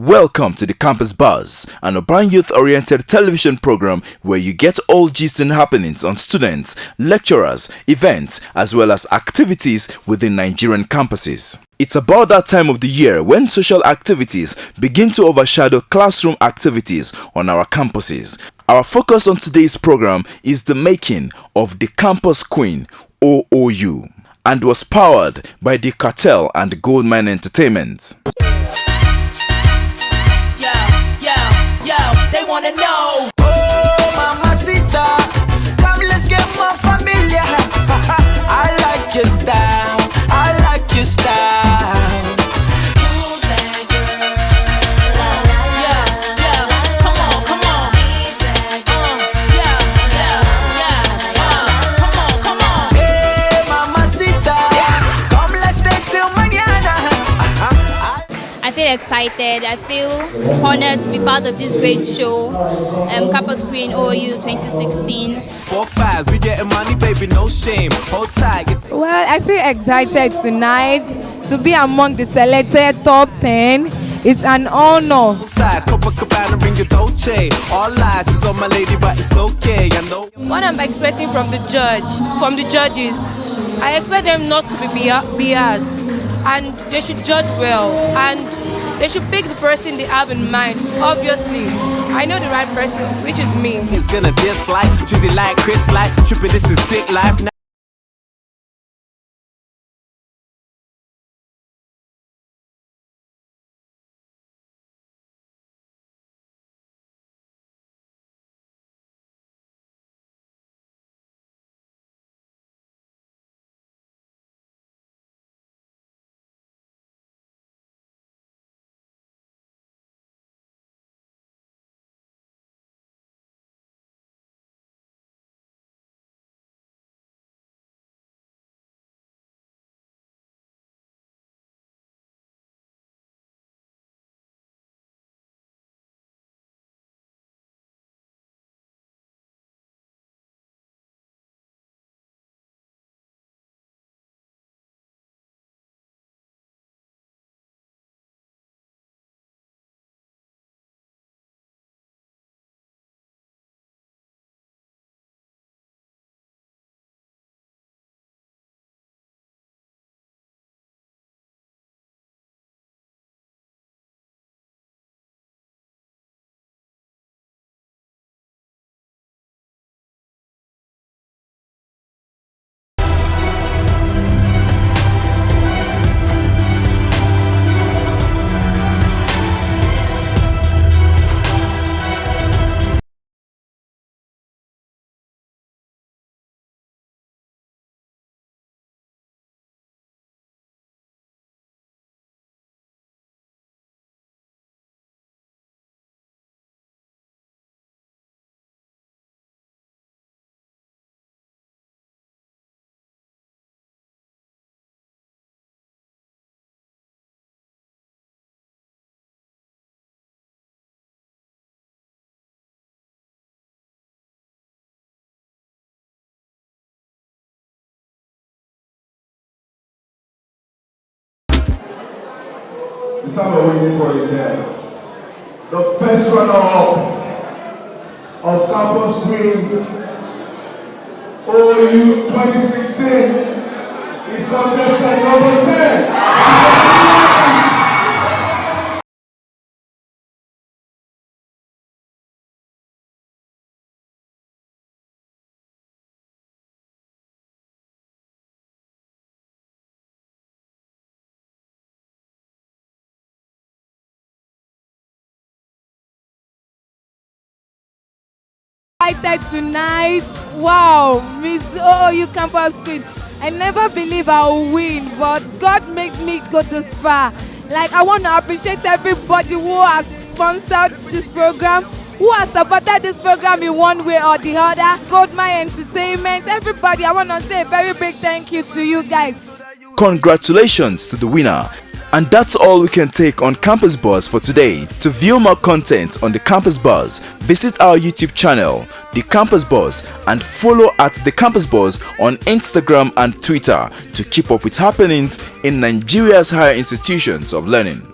Welcome to the Campus Buzz, an urban youth-oriented television program where you get all gist and happenings on students, lecturers, events, as well as activities within Nigerian campuses. It's about that time of the year when social activities begin to overshadow classroom activities on our campuses. Our focus on today's program is the making of the Campus Queen, OOU, and was powered by the Cartel and Goldmyne Entertainment. They wanna know. Oh, mamacita, come let's get more familiar. I like your style. I like your style. Who's that girl? Yeah. Come on. Come on. Hey, mamacita, come let's stay till mañana. I feel excited. I feel honored to be part of this great show, Campus Queen OU 2016. 4-5s, we getting money, baby, no shame. Hold tight. Well, I feel excited tonight to be among the selected top 10. It's an honor. Styles, Copacabana, ring your Dolce. All lies is on my lady, but it's okay. I know. What I'm expecting from the judges, I expect them not to be biased, and they should judge well, and they should pick the person they have in mind. Obviously, I know the right person, which is me. It's gonna dislike, cheesy like Chris like, tripping, this is sick life. The time we're waiting for is here. The first runner-up of Campus Queen OU 2016 is contestant number 10. Tonight, wow, Miss OU Campus Queen. I never believe I'll win, but God made me go this far. Like, I want to appreciate everybody who has sponsored this program, who has supported this program in one way or the other. Goldmyne Entertainment, everybody, I want to say a very big thank you to you guys. Congratulations to the winner. And that's all we can take on Campus Buzz for today. To view more content on the Campus Buzz, visit our YouTube channel, The Campus Buzz, and follow at The Campus Buzz on Instagram and Twitter to keep up with happenings in Nigeria's higher institutions of learning.